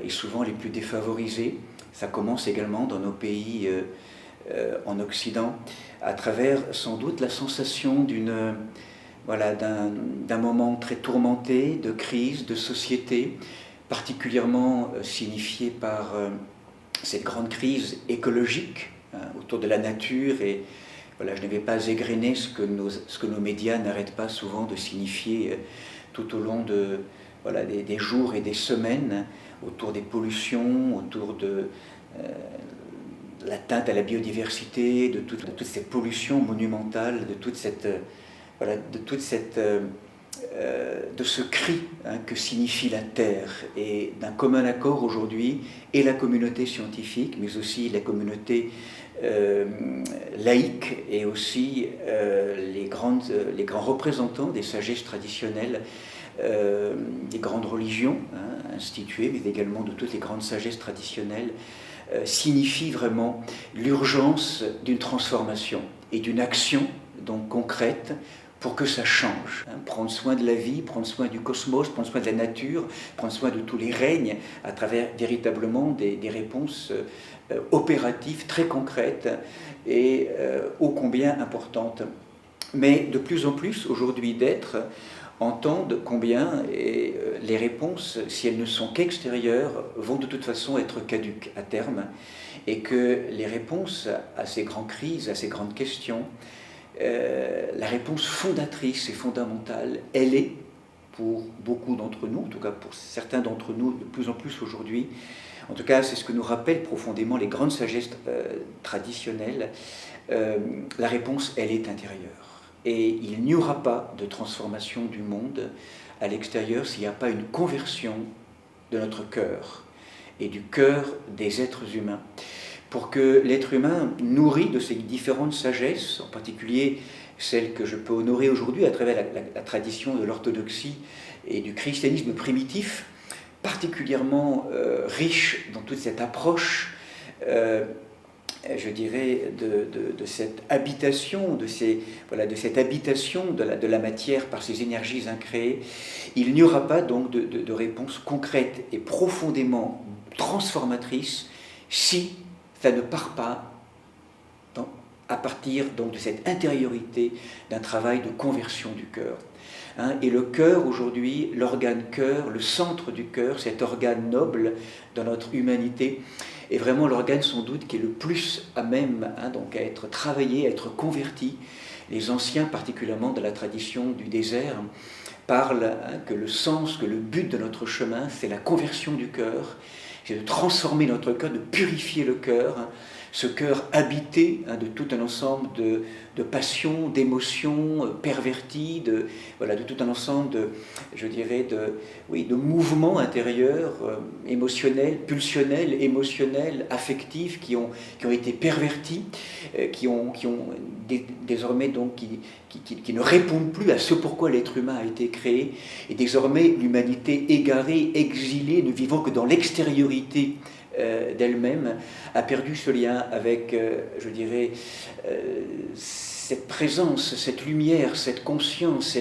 et souvent les plus défavorisés. Ça commence également dans nos pays en Occident, à travers sans doute la sensation d'un moment très tourmenté, de crise, de société, particulièrement signifié par cette grande crise écologique autour de la nature. Et voilà, je ne vais pas égrener ce que nos médias n'arrêtent pas souvent de signifier tout au long des jours et des semaines, autour des pollutions, autour de l'atteinte à la biodiversité, de toute cette pollution monumentale, de ce cri que signifie la Terre, et d'un commun accord aujourd'hui, et la communauté scientifique, mais aussi la communauté laïque, et aussi les grands représentants des sagesses traditionnelles, des grandes religions instituées, mais également de toutes les grandes sagesses traditionnelles, signifie vraiment l'urgence d'une transformation et d'une action donc concrète pour que ça change. Prendre soin de la vie, prendre soin du cosmos, prendre soin de la nature, prendre soin de tous les règnes à travers véritablement des réponses opératives très concrètes et ô combien importantes. Mais de plus en plus aujourd'hui d'êtres entendent combien les réponses, si elles ne sont qu'extérieures, vont de toute façon être caduques à terme, et que les réponses à ces grandes crises, à ces grandes questions, la réponse fondatrice et fondamentale, elle est, pour beaucoup d'entre nous, en tout cas pour certains d'entre nous de plus en plus aujourd'hui, en tout cas c'est ce que nous rappellent profondément les grandes sagesses traditionnelles, la réponse, elle est intérieure. Et il n'y aura pas de transformation du monde à l'extérieur s'il n'y a pas une conversion de notre cœur et du cœur des êtres humains. Pour que l'être humain, nourri de ces différentes sagesses, en particulier celle que je peux honorer aujourd'hui à travers la tradition de l'orthodoxie et du christianisme primitif, particulièrement riche dans toute cette approche, je dirais, de cette habitation, de cette habitation de la matière par ces énergies incréées, il n'y aura pas donc de réponse concrète et profondément transformatrice si ça ne part pas à partir donc de cette intériorité d'un travail de conversion du cœur. Et le cœur aujourd'hui, l'organe cœur, le centre du cœur, cet organe noble dans notre humanité, est vraiment l'organe sans doute qui est le plus à même donc à être travaillé, à être converti. Les anciens, particulièrement de la tradition du désert, parlent que le sens, que le but de notre chemin, c'est la conversion du cœur, c'est de transformer notre cœur, de purifier le cœur, ce cœur habité de tout un ensemble de passions, d'émotions perverties, de tout un ensemble de mouvements intérieurs, émotionnels, pulsionnels, émotionnels, affectifs, qui ont été pervertis, qui désormais donc qui ne répondent plus à ce pourquoi l'être humain a été créé, et désormais l'humanité égarée, exilée, ne vivant que dans l'extériorité d'elle-même, a perdu ce lien avec, cette présence, cette lumière, cette conscience,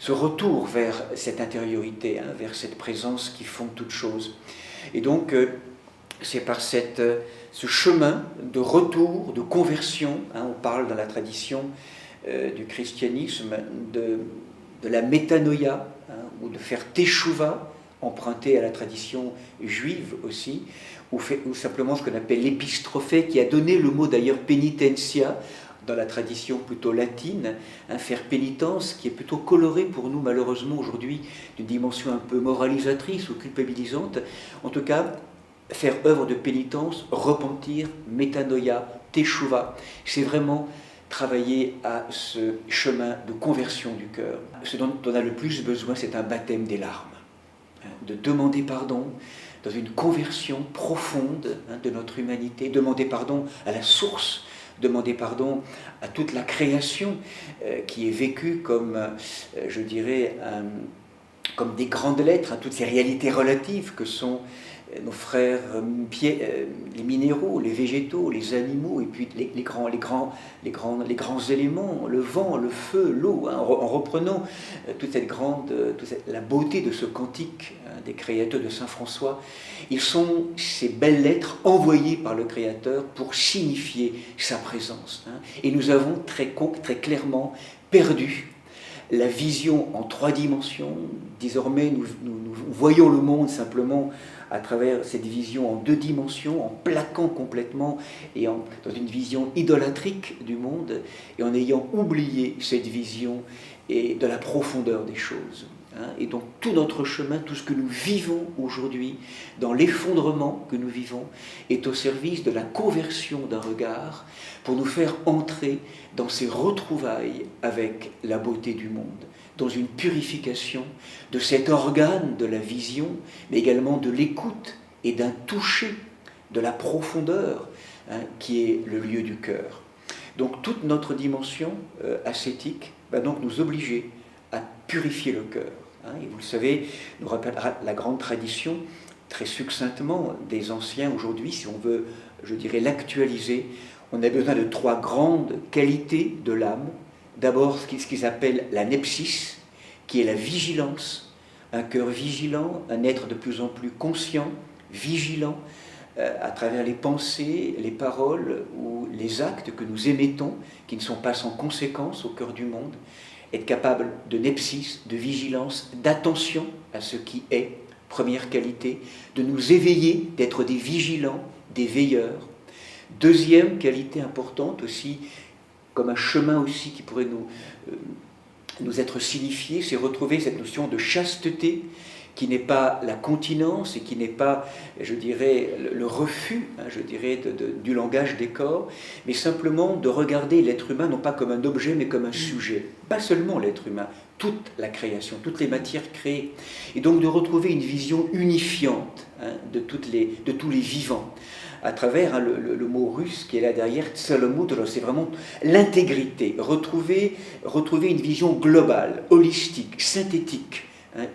ce retour vers cette intériorité, vers cette présence qui fonde toute chose. Et donc, c'est par ce chemin de retour, de conversion, on parle dans la tradition du christianisme de la métanoïa, ou de faire teshuva, emprunté à la tradition juive aussi, ou simplement ce qu'on appelle l'épistrophée, qui a donné le mot d'ailleurs pénitentia, dans la tradition plutôt latine, faire pénitence, qui est plutôt coloré pour nous malheureusement aujourd'hui d'une dimension un peu moralisatrice ou culpabilisante. En tout cas, faire œuvre de pénitence, repentir, métanoïa, teshuva, c'est vraiment travailler à ce chemin de conversion du cœur. Ce dont on a le plus besoin, c'est un baptême des larmes, de demander pardon dans une conversion profonde de notre humanité, demander pardon à la source, demander pardon à toute la création qui est vécue comme, comme des grandes lettres, à toutes ces réalités relatives que sont nos frères les minéraux, les végétaux, les animaux, et puis les grands éléments, le vent, le feu, l'eau, hein, en reprenant la beauté de ce cantique des créateurs de Saint François. Ils sont ces belles lettres envoyées par le Créateur pour signifier sa présence. Hein. Et nous avons très clairement perdu la vision en 3 dimensions. Désormais, nous voyons le monde simplement à travers cette vision en 2 dimensions, en plaquant complètement et dans une vision idolâtrique du monde, et en ayant oublié cette vision et de la profondeur des choses. Et donc tout notre chemin, tout ce que nous vivons aujourd'hui, dans l'effondrement que nous vivons, est au service de la conversion d'un regard pour nous faire entrer dans ces retrouvailles avec la beauté du monde, dans une purification de cet organe de la vision, mais également de l'écoute et d'un toucher, de la profondeur, qui est le lieu du cœur. Donc toute notre dimension ascétique va donc nous obliger à purifier le cœur. Et vous le savez, nous rappellera la grande tradition, très succinctement, des anciens aujourd'hui, si on veut, je dirais, l'actualiser. On a besoin de 3 grandes qualités de l'âme. D'abord, ce qu'ils appellent la nepsis, qui est la vigilance, un cœur vigilant, un être de plus en plus conscient, vigilant, à travers les pensées, les paroles ou les actes que nous émettons, qui ne sont pas sans conséquence au cœur du monde. Être capable de nepsis, de vigilance, d'attention à ce qui est, première qualité, de nous éveiller, d'être des vigilants, des veilleurs. Deuxième qualité importante aussi, comme un chemin aussi qui pourrait nous être signifié, c'est retrouver cette notion de chasteté, qui n'est pas la continence et qui n'est pas, je dirais, le refus, je dirais, du langage des corps, mais simplement de regarder l'être humain non pas comme un objet, mais comme un sujet. Pas seulement l'être humain, toute la création, toutes les matières créées. Et donc de retrouver une vision unifiante de tous les vivants, à travers le mot russe qui est là derrière, tsalomutro, c'est vraiment l'intégrité, retrouver une vision globale, holistique, synthétique,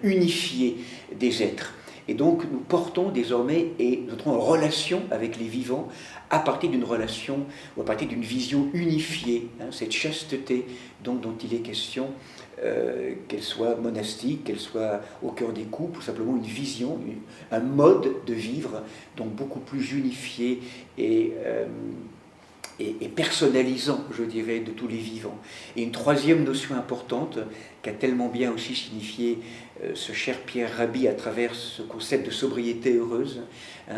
unifiée des êtres. Et donc nous portons désormais et nous entrons en relation avec les vivants à partir d'une relation ou à partir d'une vision unifiée, cette chasteté dont il est question, qu'elle soit monastique, qu'elle soit au cœur des couples, ou simplement une vision, un mode de vivre donc beaucoup plus unifié et personnalisant, je dirais, de tous les vivants. Et une troisième notion importante qu'a tellement bien aussi signifié ce cher Pierre Rabhi à travers ce concept de sobriété heureuse,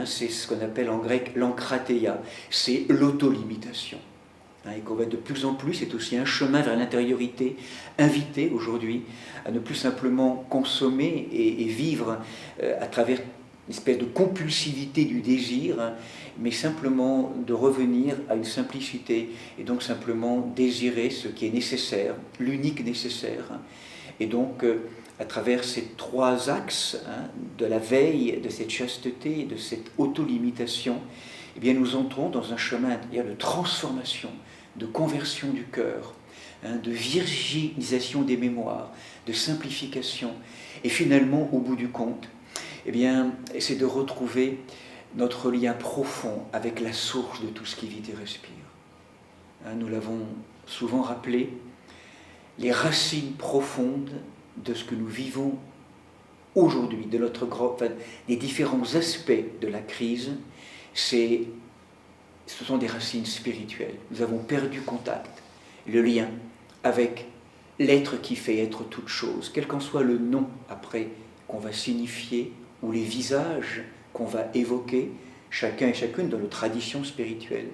c'est ce qu'on appelle en grec l'enkrateia, c'est l'autolimitation. Et qu'on va de plus en plus, c'est aussi un chemin vers l'intériorité, invité aujourd'hui à ne plus simplement consommer et vivre à travers une espèce de compulsivité du désir, mais simplement de revenir à une simplicité et donc simplement désirer ce qui est nécessaire, l'unique nécessaire. Et donc à travers ces 3 axes de la veille, de cette chasteté, de cette autolimitation, eh bien nous entrons dans un chemin de transformation, de conversion du cœur, de virginisation des mémoires, de simplification, et finalement au bout du compte, eh bien, c'est de retrouver notre lien profond avec la source de tout ce qui vit et respire. Nous l'avons souvent rappelé, les racines profondes de ce que nous vivons aujourd'hui, des différents aspects de la crise, ce sont des racines spirituelles. Nous avons perdu contact, le lien avec l'être qui fait être toute chose, quel qu'en soit le nom après qu'on va signifier, ou les visages qu'on va évoquer, chacun et chacune dans nos traditions spirituelles.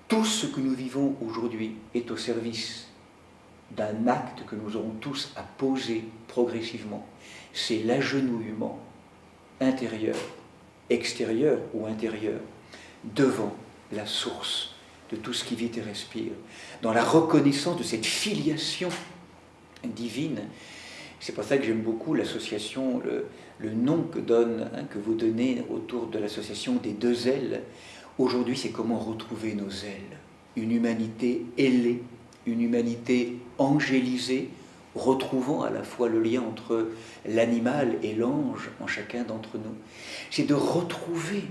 Tout ce que nous vivons aujourd'hui est au service d'un acte que nous aurons tous à poser progressivement. C'est l'agenouillement intérieur, extérieur ou intérieur, devant la source de tout ce qui vit et respire, dans la reconnaissance de cette filiation divine. C'est pour ça que j'aime beaucoup l'association, le nom que vous donnez autour de l'association des 2 ailes. Aujourd'hui, c'est comment retrouver nos ailes. Une humanité ailée, une humanité angélisée retrouvant à la fois le lien entre l'animal et l'ange en chacun d'entre nous, c'est de retrouver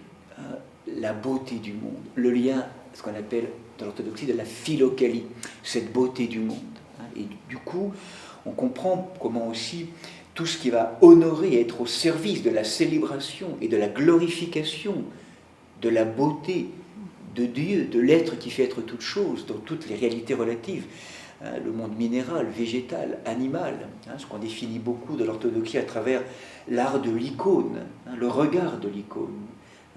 la beauté du monde, le lien, ce qu'on appelle dans l'orthodoxie de la philokalie, cette beauté du monde. Et du coup, on comprend comment aussi tout ce qui va honorer et être au service de la célébration et de la glorification de la beauté de Dieu, de l'être qui fait être toute chose, dans toutes les réalités relatives, le monde minéral, végétal, animal, ce qu'on définit beaucoup de l'orthodoxie à travers l'art de l'icône, le regard de l'icône,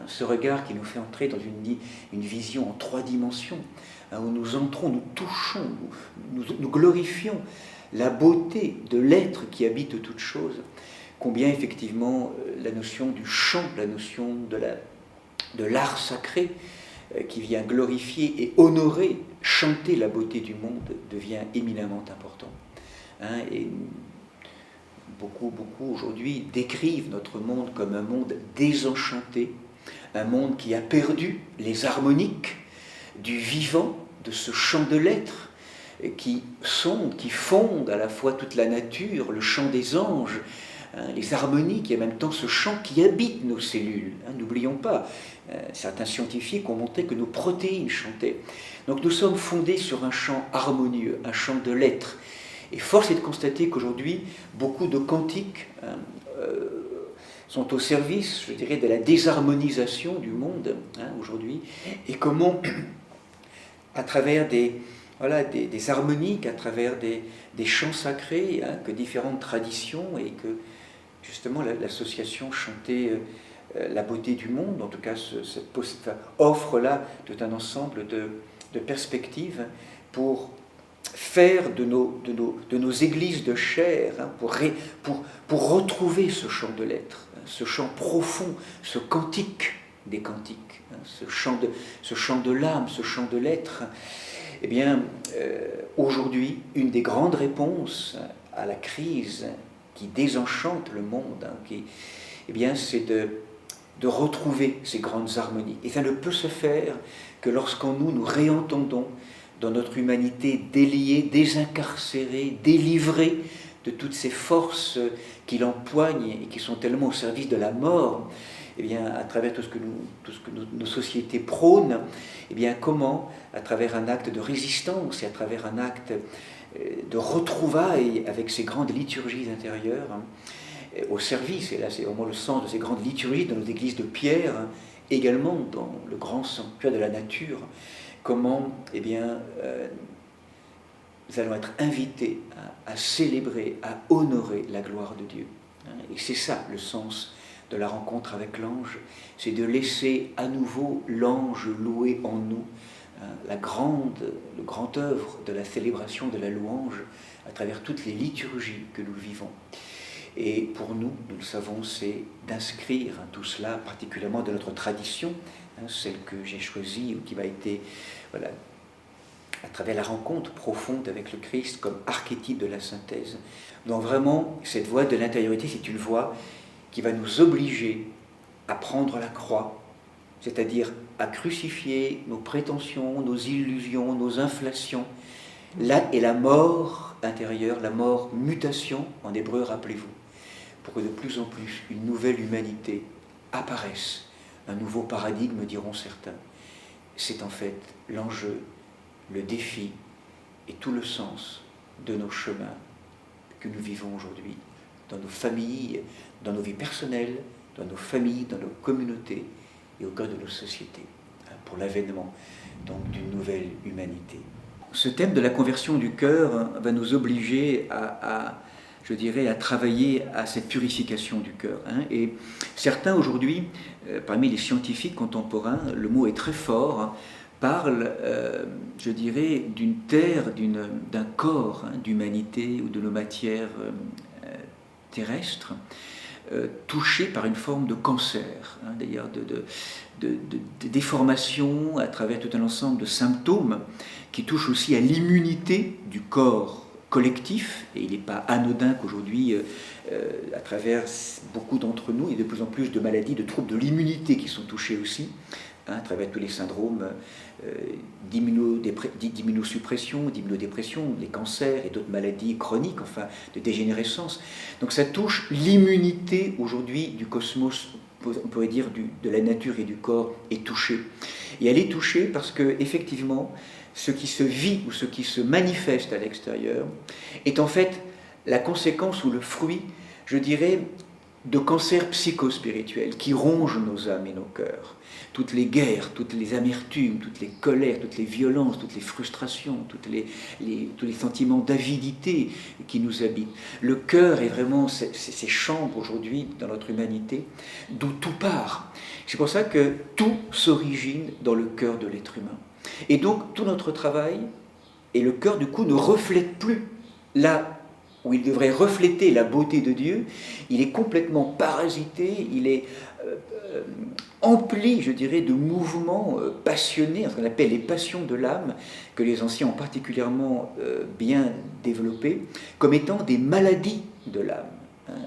ce regard qui nous fait entrer dans une vision en 3 dimensions, où nous entrons, nous touchons, nous glorifions la beauté de l'être qui habite toute chose, combien effectivement la notion du chant, la notion de l'art sacré qui vient glorifier et honorer, chanter la beauté du monde devient éminemment important. Et beaucoup aujourd'hui décrivent notre monde comme un monde désenchanté, un monde qui a perdu les harmoniques du vivant, de ce chant de l'être, qui sonde, qui fonde à la fois toute la nature, le chant des anges, les harmoniques, et en même temps ce chant qui habite nos cellules. N'oublions pas, certains scientifiques ont montré que nos protéines chantaient. Donc nous sommes fondés sur un chant harmonieux, un chant de l'être. Et force est de constater qu'aujourd'hui, beaucoup de cantiques sont au service, je dirais, de la désharmonisation du monde, aujourd'hui, et comment, à travers des harmoniques, à travers des chants sacrés, que différentes traditions, et que justement l'association chantait la beauté du monde, en tout cas offre là tout un ensemble de perspectives pour faire de nos églises de chair, pour retrouver ce chant de l'être, ce chant profond, ce cantique des cantiques, ce chant de l'âme, ce chant de l'être. Eh bien, aujourd'hui, une des grandes réponses à la crise qui désenchante le monde, eh bien, c'est de retrouver ces grandes harmonies. Et ça ne peut se faire que lorsqu'en nous réentendons dans notre humanité déliée, désincarcérée, délivrée de toutes ces forces qui l'empoignent et qui sont tellement au service de la mort, eh bien, à travers tout ce que nos sociétés prônent, eh bien, comment, à travers un acte de résistance et à travers un acte de retrouvailles avec ces grandes liturgies intérieures, au service, et là c'est vraiment le sens de ces grandes liturgies dans nos églises de pierre, également dans le grand sanctuaire de la nature, comment, eh bien, nous allons être invités à célébrer, à honorer la gloire de Dieu. Et c'est ça le sens de la rencontre avec l'ange, c'est de laisser à nouveau l'ange louer en nous le grand œuvre de la célébration de la louange à travers toutes les liturgies que nous vivons. Et pour nous, nous le savons, c'est d'inscrire tout cela, particulièrement de notre tradition, celle que j'ai choisie ou qui m'a été, voilà, à travers la rencontre profonde avec le Christ comme archétype de la synthèse. Donc vraiment, cette voie de l'intériorité, c'est une voie qui va nous obliger à prendre la croix, c'est-à-dire à crucifier nos prétentions, nos illusions, nos inflations. Là est la mort intérieure, la mort mutation, en hébreu, rappelez-vous, pour que de plus en plus une nouvelle humanité apparaisse, un nouveau paradigme, diront certains. C'est en fait l'enjeu, le défi et tout le sens de nos chemins que nous vivons aujourd'hui, dans nos familles, dans nos vies personnelles, dans nos familles, dans nos communautés et au cœur de nos sociétés, pour l'avènement donc d'une nouvelle humanité. Ce thème de la conversion du cœur va nous obliger je dirais, à travailler à cette purification du cœur. Et certains aujourd'hui, parmi les scientifiques contemporains, le mot est très fort, parlent, je dirais, d'une terre, d'un corps d'humanité ou de nos matières terrestres, touchés par une forme de cancer, d'ailleurs de déformation à travers tout un ensemble de symptômes qui touchent aussi à l'immunité du corps collectif, et il n'est pas anodin qu'aujourd'hui, à travers beaucoup d'entre nous, il y a de plus en plus de maladies, de troubles de l'immunité qui sont touchés aussi, à travers tous les syndromes d'immunosuppression, d'immunodépression, les cancers et d'autres maladies chroniques, enfin de dégénérescence. Donc ça touche l'immunité aujourd'hui du cosmos, on pourrait dire de la nature et du corps est touchée. Et elle est touchée parce que effectivement, ce qui se vit ou ce qui se manifeste à l'extérieur est en fait la conséquence ou le fruit, je dirais, de cancers psychospirituels qui rongent nos âmes et nos cœurs. Toutes les guerres, toutes les amertumes, toutes les colères, toutes les violences, toutes les frustrations, tous les sentiments d'avidité qui nous habitent. Le cœur est vraiment ces chambres aujourd'hui dans notre humanité d'où tout part. C'est pour ça que tout s'origine dans le cœur de l'être humain. Et donc tout notre travail, et le cœur du coup ne reflète plus là où il devrait refléter la beauté de Dieu, il est complètement parasité, il est empli, je dirais, de mouvements passionnés, ce qu'on appelle les passions de l'âme, que les anciens ont particulièrement bien développées, comme étant des maladies de l'âme,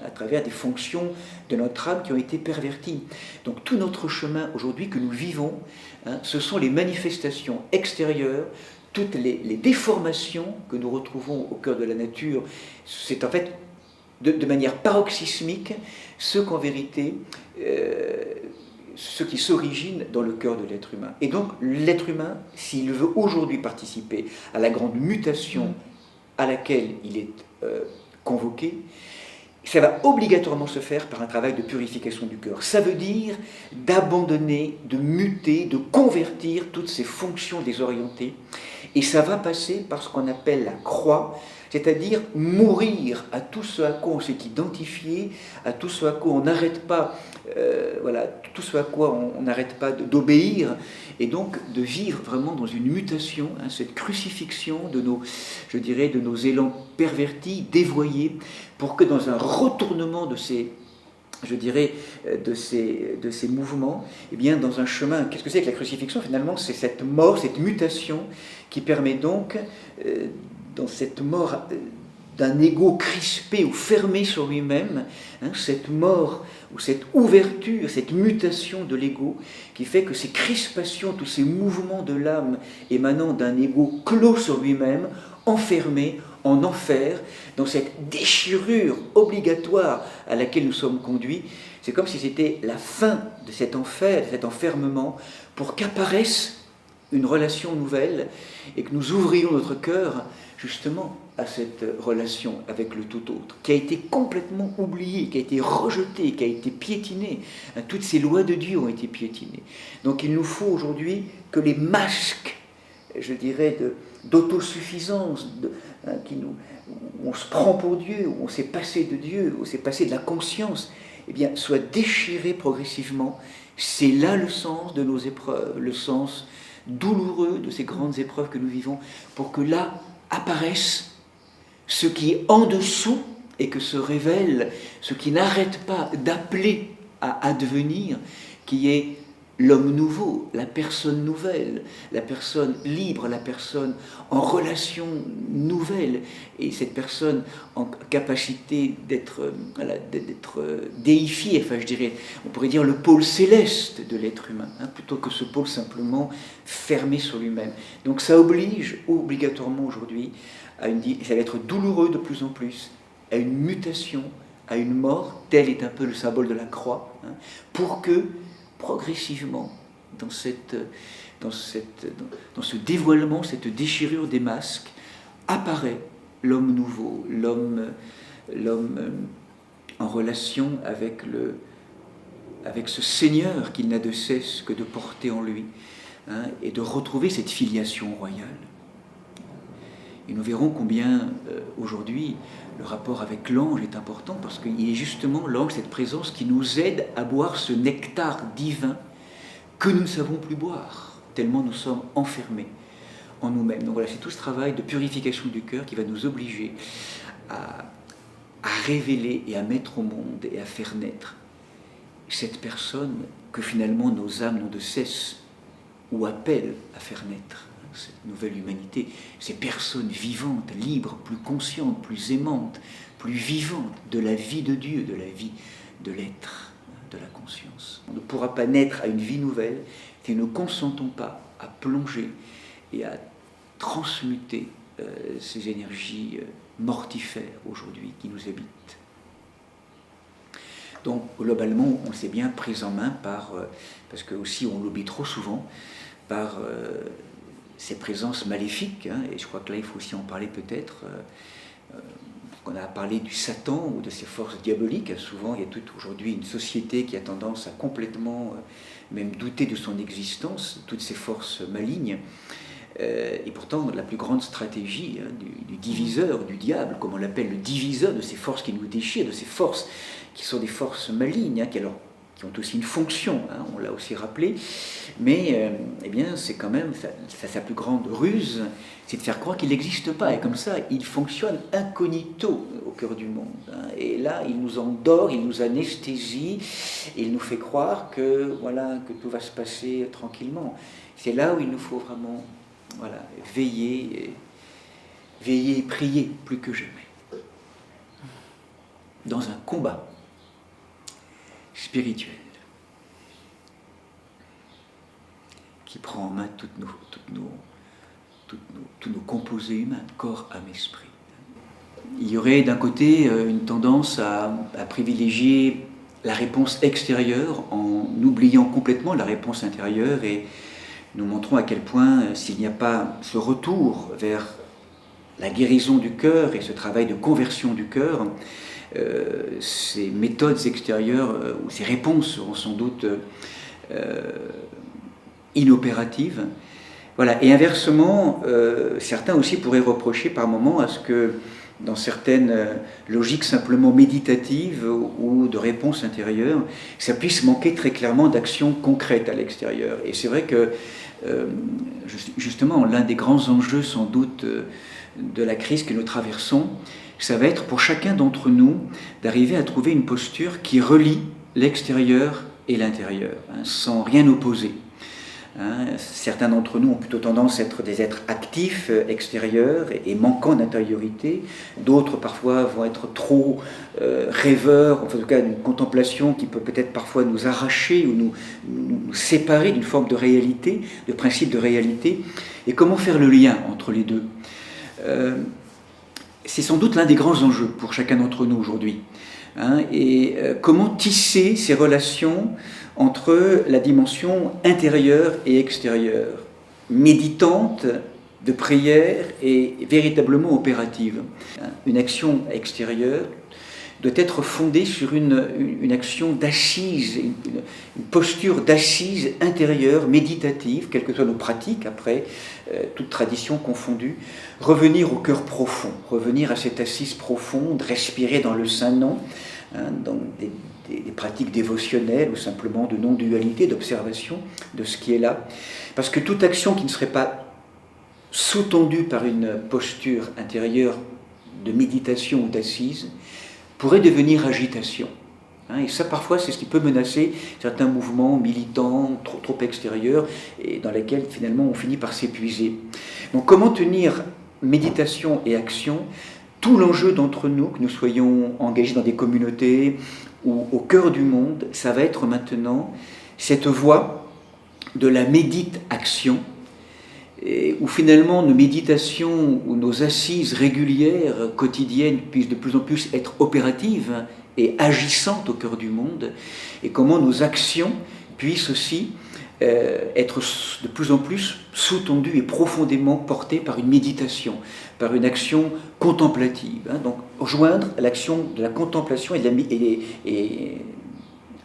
à travers des fonctions de notre âme qui ont été perverties. Donc tout notre chemin aujourd'hui que nous vivons, ce sont les manifestations extérieures, toutes les déformations que nous retrouvons au cœur de la nature, c'est en fait de manière paroxysmique ce qu'en vérité, ce qui s'origine dans le cœur de l'être humain. Et donc l'être humain, s'il veut aujourd'hui participer à la grande mutation à laquelle il est convoqué, ça va obligatoirement se faire par un travail de purification du cœur. Ça veut dire d'abandonner, de muter, de convertir toutes ces fonctions désorientées. Et ça va passer par ce qu'on appelle la croix, c'est-à-dire mourir à tout ce à quoi on s'est identifié, à tout ce à quoi on n'arrête pas, tout ce à quoi on n'arrête pas d'obéir, et donc de vivre vraiment dans une mutation, cette crucifixion de nos élans pervertis, dévoyés, pour que dans un retournement de ces mouvements, eh bien, dans un chemin, qu'est-ce que c'est que la crucifixion? Finalement, c'est cette mort, cette mutation qui permet donc, dans cette mort d'un ego crispé ou fermé sur lui-même, cette mort ou cette ouverture, cette mutation de l'ego qui fait que ces crispations, tous ces mouvements de l'âme émanant d'un ego clos sur lui-même, enfermé en enfer, dans cette déchirure obligatoire à laquelle nous sommes conduits, c'est comme si c'était la fin de cet enfer, de cet enfermement, pour qu'apparaisse une relation nouvelle et que nous ouvrions notre cœur justement à cette relation avec le tout autre, qui a été complètement oubliée, qui a été rejetée, qui a été piétinée. Toutes ces lois de Dieu ont été piétinées. Donc il nous faut aujourd'hui que les masques, je dirais, d'autosuffisance, où on se prend pour Dieu, où on s'est passé de Dieu, où on s'est passé de la conscience, eh bien, soient déchirés progressivement. C'est là le sens de nos épreuves, le sens douloureux de ces grandes épreuves que nous vivons, pour que là apparaisse ce qui est en dessous et que se révèle ce qui n'arrête pas d'appeler à advenir, qui est l'homme nouveau, la personne nouvelle, la personne libre, la personne en relation nouvelle, et cette personne en capacité d'être déifiée, enfin je dirais, on pourrait dire le pôle céleste de l'être humain, plutôt que ce pôle simplement fermé sur lui-même. Donc ça oblige obligatoirement aujourd'hui, et ça va être douloureux de plus en plus, à une mutation, à une mort, tel est un peu le symbole de la croix, pour que progressivement, dans ce dévoilement, cette déchirure des masques, apparaît l'homme nouveau, l'homme en relation avec ce Seigneur qu'il n'a de cesse que de porter en lui, et de retrouver cette filiation royale. Et nous verrons combien aujourd'hui le rapport avec l'ange est important, parce qu'il est justement l'ange, cette présence qui nous aide à boire ce nectar divin que nous ne savons plus boire, tellement nous sommes enfermés en nous-mêmes. Donc voilà, c'est tout ce travail de purification du cœur qui va nous obliger à révéler et à mettre au monde et à faire naître cette personne que finalement nos âmes n'ont de cesse ou appellent à faire naître. Cette nouvelle humanité, ces personnes vivantes, libres, plus conscientes, plus aimantes, plus vivantes de la vie de Dieu, de la vie de l'être, de la conscience. On ne pourra pas naître à une vie nouvelle si nous ne consentons pas à plonger et à transmuter ces énergies mortifères aujourd'hui qui nous habitent. Donc globalement, on s'est bien pris en main par, parce que aussi on l'oublie trop souvent, par ces présences maléfiques, hein, et je crois que là il faut aussi en parler peut-être. On a parlé du Satan ou de ses forces diaboliques. Souvent, il y a aujourd'hui une société qui a tendance à complètement même douter de son existence, toutes ces forces malignes. Et pourtant, la plus grande stratégie du diviseur, du diable, comme on l'appelle, le diviseur de ces forces qui nous déchirent, de ces forces qui sont des forces malignes, qui ont aussi une fonction, on l'a aussi rappelé, mais eh bien, c'est quand même sa plus grande ruse, c'est de faire croire qu'il n'existe pas, et comme ça, il fonctionne incognito au cœur du monde. Et là, il nous endort, il nous anesthésie, et il nous fait croire que, voilà, que tout va se passer tranquillement. C'est là où il nous faut vraiment veiller et prier plus que jamais. Dans un combat spirituel qui prend en main tous nos composés humains, corps, âme, esprit. Il y aurait d'un côté une tendance à privilégier la réponse extérieure en oubliant complètement la réponse intérieure, et nous montrons à quel point s'il n'y a pas ce retour vers la guérison du cœur et ce travail de conversion du cœur, ces méthodes extérieures ou ces réponses seront sans doute inopératives. Voilà. Et inversement, certains aussi pourraient reprocher par moments à ce que dans certaines logiques simplement méditatives ou de réponse intérieure, ça puisse manquer très clairement d'action concrète à l'extérieur. Et c'est vrai que justement, l'un des grands enjeux sans doute de la crise que nous traversons, ça va être pour chacun d'entre nous d'arriver à trouver une posture qui relie l'extérieur et l'intérieur, sans rien opposer. Certains d'entre nous ont plutôt tendance à être des êtres actifs, extérieurs et manquants d'intériorité. D'autres parfois vont être trop rêveurs, en tout cas d'une contemplation qui peut peut-être parfois nous arracher ou nous séparer d'une forme de réalité, de principe de réalité. Et comment faire le lien entre les deux ? C'est sans doute l'un des grands enjeux pour chacun d'entre nous aujourd'hui. Et comment tisser ces relations entre la dimension intérieure et extérieure, méditante, de prière et véritablement opérative. Une action extérieure doit être fondée sur une action d'assise, une posture d'assise intérieure, méditative, quelles que soient nos pratiques, après, toute tradition confondue, revenir au cœur profond, revenir à cette assise profonde, respirer dans le Saint-Nom, dans des pratiques dévotionnelles ou simplement de non-dualité, d'observation de ce qui est là. Parce que toute action qui ne serait pas sous-tendue par une posture intérieure de méditation ou d'assise pourrait devenir agitation. Et ça, parfois, c'est ce qui peut menacer certains mouvements militants, trop extérieurs, et dans lesquels, finalement, on finit par s'épuiser. Donc, comment tenir méditation et action ? Tout l'enjeu d'entre nous, que nous soyons engagés dans des communautés ou au cœur du monde, ça va être maintenant cette voie de la médite-action, où finalement nos méditations ou nos assises régulières, quotidiennes, puissent de plus en plus être opératives et agissantes au cœur du monde, et comment nos actions puissent aussi être de plus en plus sous-tendues et profondément portées par une méditation, par une action contemplative. Donc joindre l'action de la contemplation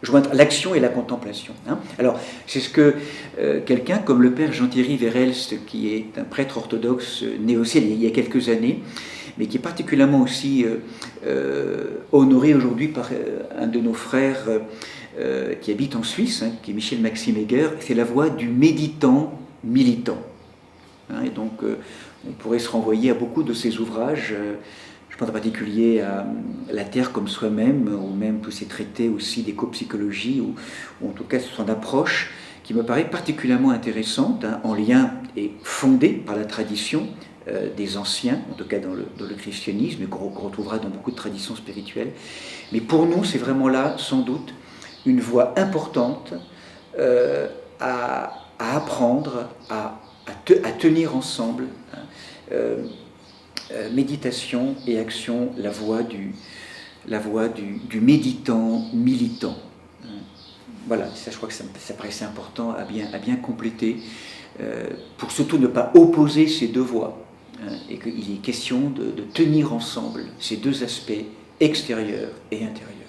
joindre l'action et la contemplation. Alors, c'est ce que quelqu'un comme le père Jean-Thierry Verhelst, qui est un prêtre orthodoxe né au ciel il y a quelques années, mais qui est particulièrement aussi honoré aujourd'hui par un de nos frères qui habite en Suisse, qui est Michel Maxime Heger, c'est la voie du méditant militant. Et donc, on pourrait se renvoyer à beaucoup de ses ouvrages. Je pense en particulier à La Terre comme soi-même, ou même tous ces traités aussi d'éco-psychologie, ou en tout cas son approche, qui me paraît particulièrement intéressante, en lien et fondée par la tradition des anciens, en tout cas dans le christianisme, et qu'on retrouvera dans beaucoup de traditions spirituelles. Mais pour nous, c'est vraiment là, sans doute, une voie importante à apprendre à tenir ensemble, hein, méditation et action, la voie du méditant militant. Voilà, ça, je crois que ça paraissait important à bien compléter, pour surtout ne pas opposer ces deux voies, hein, et qu'il est question de tenir ensemble ces deux aspects extérieurs et intérieurs.